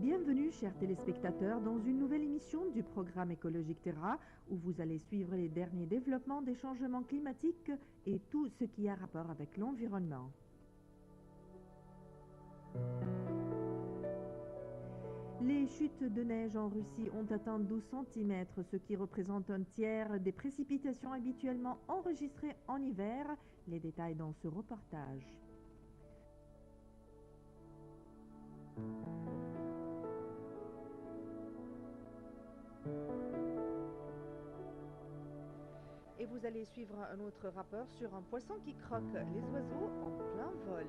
Bienvenue, chers téléspectateurs, dans une nouvelle émission du programme écologique Terra, où vous allez suivre les derniers développements des changements climatiques et tout ce qui a rapport avec l'environnement. Les chutes de neige en Russie ont atteint 12 cm, ce qui représente un tiers des précipitations habituellement enregistrées en hiver. Les détails dans ce reportage. Et vous allez suivre un autre rapport sur un poisson qui croque les oiseaux en plein vol.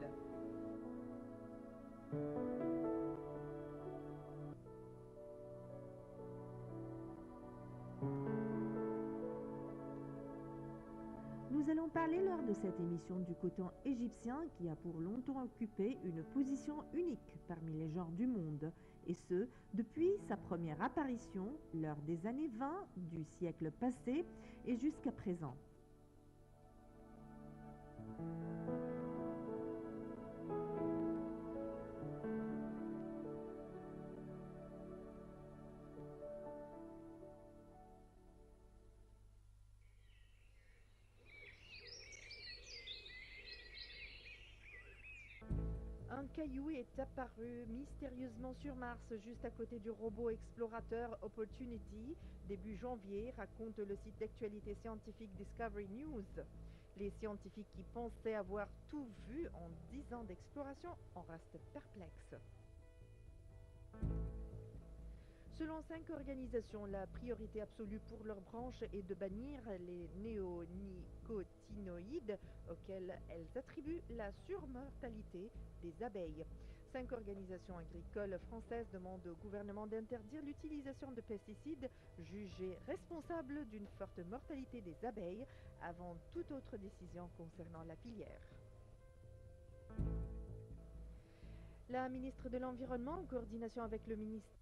Nous allons parler lors de cette émission du coton égyptien qui a pour longtemps occupé une position unique parmi les genres du monde, et ce, depuis sa première apparition lors des années 20 du siècle passé et jusqu'à présent. Un caillou est apparu mystérieusement sur Mars, juste à côté du robot explorateur Opportunity, début janvier, raconte le site d'actualité scientifique Discovery News. Les scientifiques qui pensaient avoir tout vu en 10 ans d'exploration en restent perplexes. Selon 5 organisations, la priorité absolue pour leur branche est de bannir les néonicotinoïdes auxquels elles attribuent la surmortalité des abeilles. 5 organisations agricoles françaises demandent au gouvernement d'interdire l'utilisation de pesticides jugés responsables d'une forte mortalité des abeilles avant toute autre décision concernant la filière. La ministre de l'Environnement, en coordination avec le ministère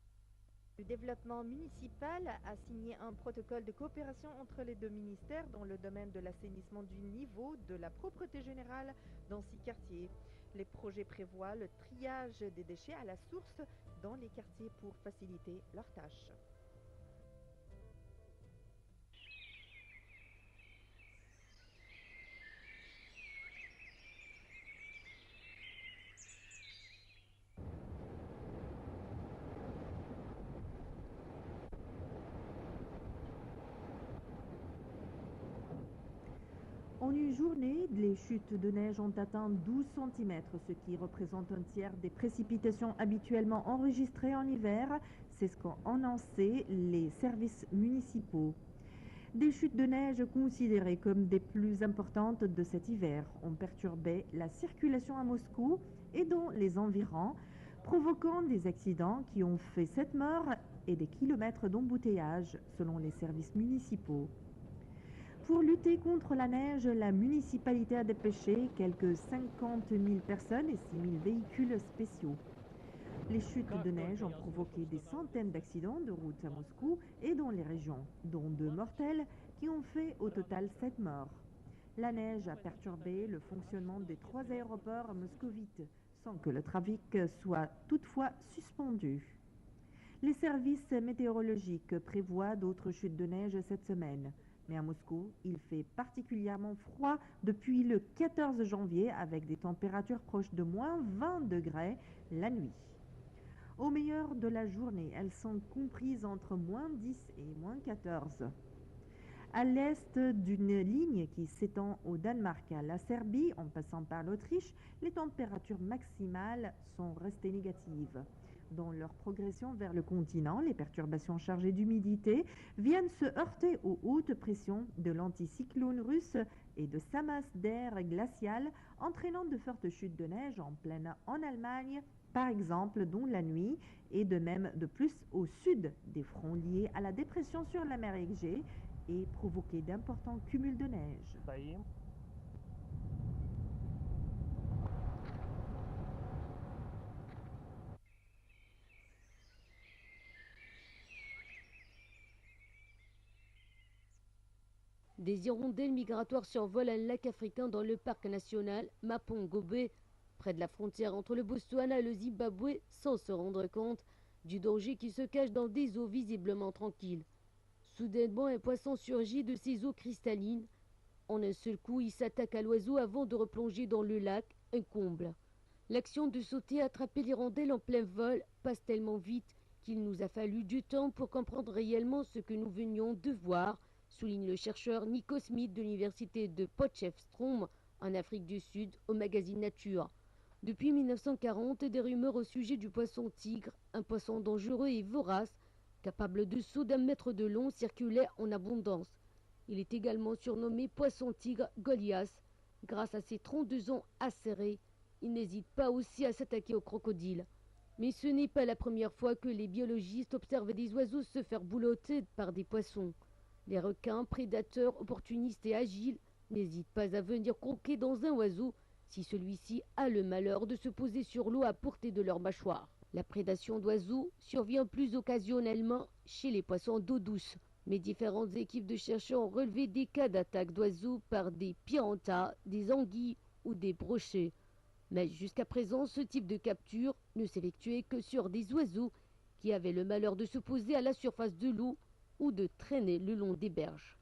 du développement municipal, a signé un protocole de coopération entre les deux ministères dans le domaine de l'assainissement du niveau de la propreté générale dans 6 quartiers. Les projets prévoient le triage des déchets à la source dans les quartiers pour faciliter leurs tâches. En une journée, les chutes de neige ont atteint 12 cm, ce qui représente un tiers des précipitations habituellement enregistrées en hiver. C'est ce qu'ont annoncé les services municipaux. Des chutes de neige considérées comme des plus importantes de cet hiver ont perturbé la circulation à Moscou et dans les environs, provoquant des accidents qui ont fait 7 morts et des kilomètres d'embouteillage, selon les services municipaux. Pour lutter contre la neige, la municipalité a dépêché quelques 50 000 personnes et 6 000 véhicules spéciaux. Les chutes de neige ont provoqué des centaines d'accidents de route à Moscou et dans les régions, dont 2 mortels qui ont fait au total 7 morts. La neige a perturbé le fonctionnement des 3 aéroports moscovites, sans que le trafic soit toutefois suspendu. Les services météorologiques prévoient d'autres chutes de neige cette semaine. Mais à Moscou, il fait particulièrement froid depuis le 14 janvier avec des températures proches de moins 20 degrés la nuit. Au meilleur de la journée, elles sont comprises entre moins 10 et moins 14. À l'est d'une ligne qui s'étend au Danemark à la Serbie, en passant par l'Autriche, les températures maximales sont restées négatives. Dans leur progression vers le continent, les perturbations chargées d'humidité viennent se heurter aux hautes pressions de l'anticyclone russe et de sa masse d'air glacial, entraînant de fortes chutes de neige en pleine en Allemagne, par exemple, dans la nuit, et de même de plus au sud des fronts liés à la dépression sur la mer Égée et provoquer d'importants cumuls de neige. Des hirondelles migratoires survolent un lac africain dans le parc national Mapongobé, près de la frontière entre le Botswana et le Zimbabwe, sans se rendre compte. du danger qui se cache dans des eaux visiblement tranquilles. Soudainement, un poisson surgit de ces eaux cristallines. En un seul coup, il s'attaque à l'oiseau avant de replonger dans le lac, un comble. L'action de sauter et attraper l'hirondelle en plein vol passe tellement vite qu'il nous a fallu du temps pour comprendre réellement ce que nous venions de voir, souligne le chercheur Nico Smith de l'université de Potchefstroom en Afrique du Sud au magazine Nature. Depuis 1940, des rumeurs au sujet du poisson tigre, un poisson dangereux et vorace, capable de sauts d'1 mètre de long, circulaient en abondance. Il est également surnommé poisson tigre Goliath. Grâce à ses troncs de dents acérés, il n'hésite pas aussi à s'attaquer aux crocodiles. Mais ce n'est pas la première fois que les biologistes observent des oiseaux se faire boulotter par des poissons. Les requins, prédateurs, opportunistes et agiles, n'hésitent pas à venir croquer dans un oiseau si celui-ci a le malheur de se poser sur l'eau à portée de leur mâchoire. La prédation d'oiseaux survient plus occasionnellement chez les poissons d'eau douce, mais différentes équipes de chercheurs ont relevé des cas d'attaque d'oiseaux par des piranhas, des anguilles ou des brochets. Mais jusqu'à présent, ce type de capture ne s'effectuait que sur des oiseaux qui avaient le malheur de se poser à la surface de l'eau ou de traîner le long des berges.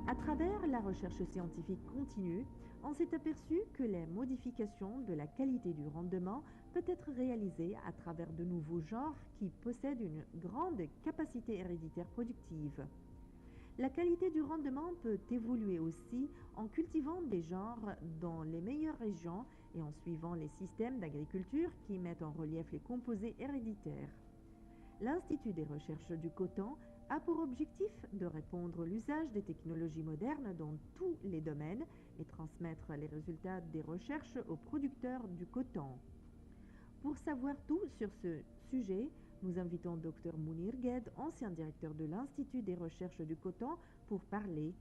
À travers la recherche scientifique continue, on s'est aperçu que la modification de la qualité du rendement peut être réalisée à travers de nouveaux genres qui possèdent une grande capacité héréditaire productive. La qualité du rendement peut évoluer aussi en cultivant des genres dans les meilleures régions et en suivant les systèmes d'agriculture qui mettent en relief les composés héréditaires. L'Institut des recherches du coton a pour objectif de répondre à l'usage des technologies modernes dans tous les domaines et transmettre les résultats des recherches aux producteurs du coton. Pour savoir tout sur ce sujet, nous invitons Dr Mounir Gued, ancien directeur de l'Institut des recherches du coton, pour parler.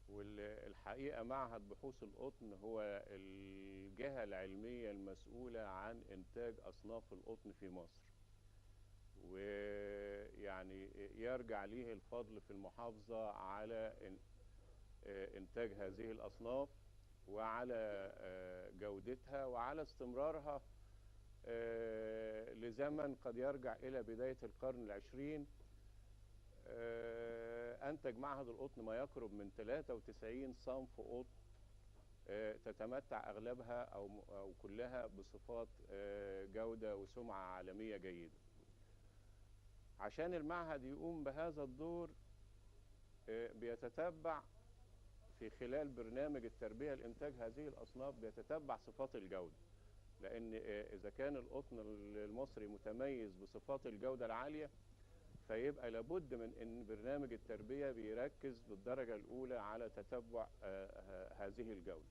والحقيقة معهد بحوث القطن هو الجهة العلمية المسؤولة عن إنتاج أصناف القطن في مصر، ويعني يرجع ليه الفضل في المحافظة على إنتاج هذه الأصناف وعلى جودتها وعلى استمرارها لزمن قد يرجع إلى بداية القرن العشرين. أنتج معهد القطن ما يقرب من 93 صنف قطن تتمتع أغلبها أو كلها بصفات جودة وسمعة عالمية جيدة. عشان المعهد يقوم بهذا الدور بيتتبع في خلال برنامج التربية لإنتاج هذه الأصناف بيتتبع صفات الجودة، لأن إذا كان القطن المصري متميز بصفات الجودة العالية فيبقى لابد من ان برنامج التربية بيركز بالدرجة الاولى على تتبع هذه الجودة.